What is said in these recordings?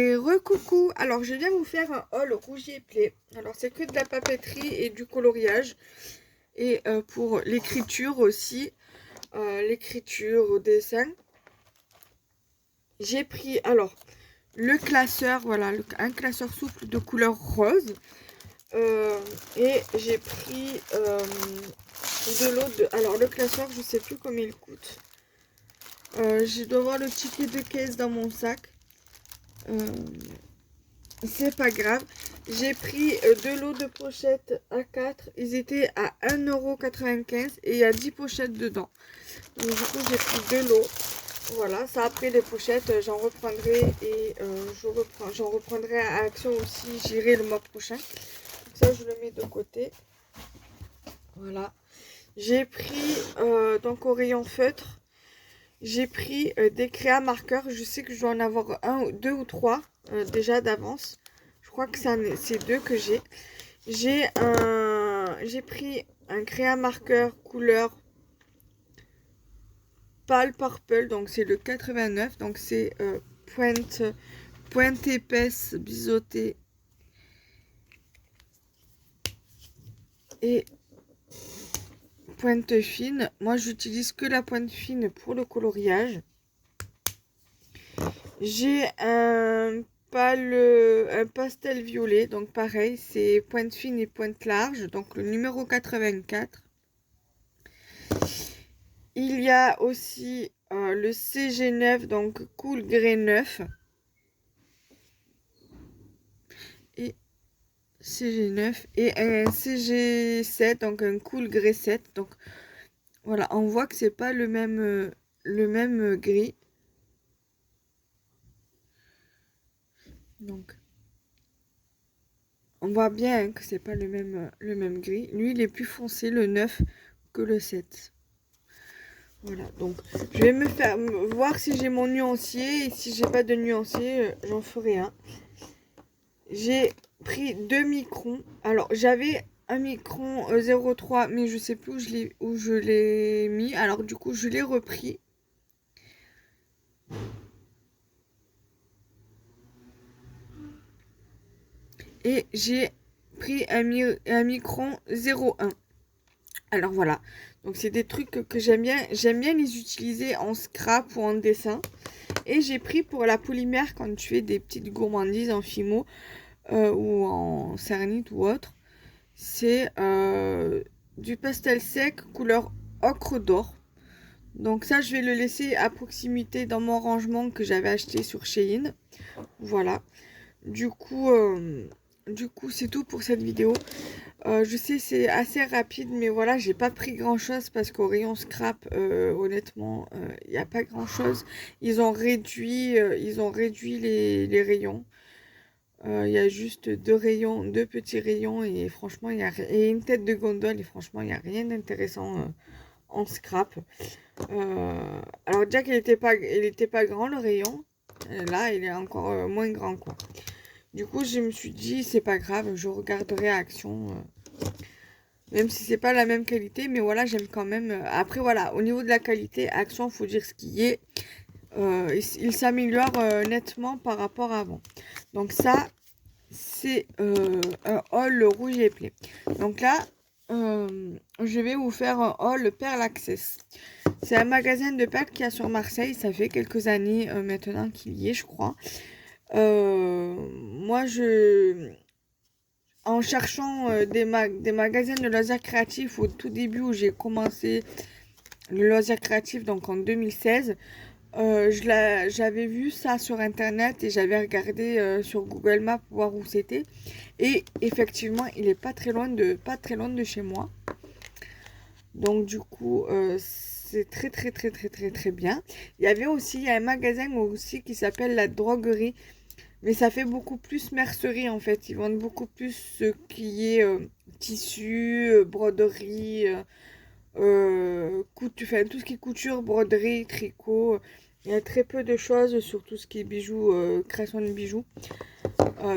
Et recoucou, alors je viens vous faire un haul rougier play. Alors c'est que de la papeterie et du coloriage. Et pour l'écriture aussi, l'écriture au dessin. J'ai pris alors le classeur, voilà, un classeur souple de couleur rose. Et j'ai pris de l'eau de... Alors le classeur, je sais plus combien il coûte. Je dois avoir le ticket de caisse dans mon sac. C'est pas grave. J'ai pris de l'eau de pochette A4. Ils étaient à 1,95 € et il y a 10 pochettes dedans. Donc du coup j'ai pris de l'eau. Voilà, ça après les pochettes, j'en reprendrai et j'en reprendrai à Action aussi. J'irai le mois prochain. Ça je le mets de côté. Voilà. J'ai pris donc au rayon feutre. J'ai pris des créas marqueurs. Je sais que je dois en avoir deux ou trois déjà d'avance. Je crois que c'est deux que j'ai. J'ai pris un créa marqueur couleur pâle purple. Donc c'est le 89. Donc c'est pointe épaisse biseautée et pointe fine. Moi j'utilise que la pointe fine pour le coloriage. J'ai un pastel violet, donc pareil, c'est pointe fine et pointe large, donc le numéro 84. Il y a aussi le CG9, donc cool grey 9. Et CG9 et un CG7, donc un cool grey 7. Donc voilà, on voit que c'est pas le même gris. Donc on voit bien que c'est pas le même gris. Lui, il est plus foncé, le 9, que le 7. Voilà, donc je vais voir si j'ai mon nuancier. Et si j'ai pas de nuancier, j'en ferai un. J'ai pris 2 microns. Alors, j'avais un micron 0,3, mais je sais plus où je l'ai mis. Alors, du coup, je l'ai repris. Et j'ai pris un micron 0,1. Alors voilà, donc c'est des trucs que j'aime bien. J'aime bien les utiliser en scrap ou en dessin. Et j'ai pris pour la polymère quand tu fais des petites gourmandises en fimo ou en cernite ou autre. C'est du pastel sec couleur ocre d'or. Donc ça, je vais le laisser à proximité dans mon rangement que j'avais acheté sur Shein. Voilà. Du coup, c'est tout pour cette vidéo. Je sais c'est assez rapide, mais voilà, j'ai pas pris grand chose parce qu'au rayon scrap, honnêtement, il n'y a pas grand chose. Ils ont réduit les rayons. Il y a juste deux petits rayons et franchement, et une tête de gondole et franchement, il n'y a rien d'intéressant en scrap. Alors déjà qu'il était pas grand le rayon. Là, il est encore moins grand quoi. Du coup, je me suis dit, c'est pas grave, je regarderai à Action. Même si c'est pas la même qualité, mais voilà, j'aime quand même. Après, voilà, au niveau de la qualité, Action, faut dire ce qui est. Il s'améliore nettement par rapport à avant. Donc ça, c'est un haul rouge et play. Donc là, je vais vous faire un haul Perle Access. C'est un magasin de perles qu'il y a sur Marseille. Ça fait quelques années maintenant qu'il y est, je crois. Moi, en cherchant des magasins de loisirs créatifs au tout début où j'ai commencé le loisir créatif, donc en 2016, j'avais vu ça sur internet et j'avais regardé sur Google Maps pour voir où c'était. Et effectivement, il est pas très loin de chez moi. Donc du coup, c'est très très très très très très bien. Il y a un magasin aussi qui s'appelle La Droguerie. Mais ça fait beaucoup plus mercerie en fait. Ils vendent beaucoup plus ce qui est tissu, broderie, enfin, tout ce qui est couture, broderie, tricot. Il y a très peu de choses sur tout ce qui est bijoux, création de bijoux.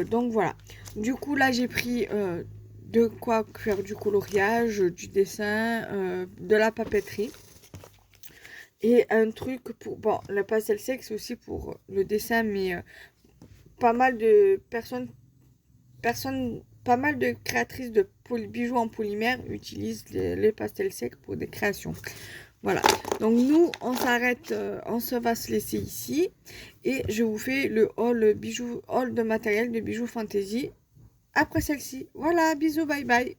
Donc voilà. Du coup là j'ai pris de quoi faire du coloriage, du dessin, de la papeterie. Et un truc pour... Bon, la pastel sec c'est aussi pour le dessin mais... pas mal de pas mal de créatrices de bijoux en polymère utilisent les pastels secs pour des créations. Voilà, donc nous on s'arrête, on se va se laisser ici et je vous fais le haul de matériel de bijoux fantasy après celle-ci. Voilà, bisous, bye bye.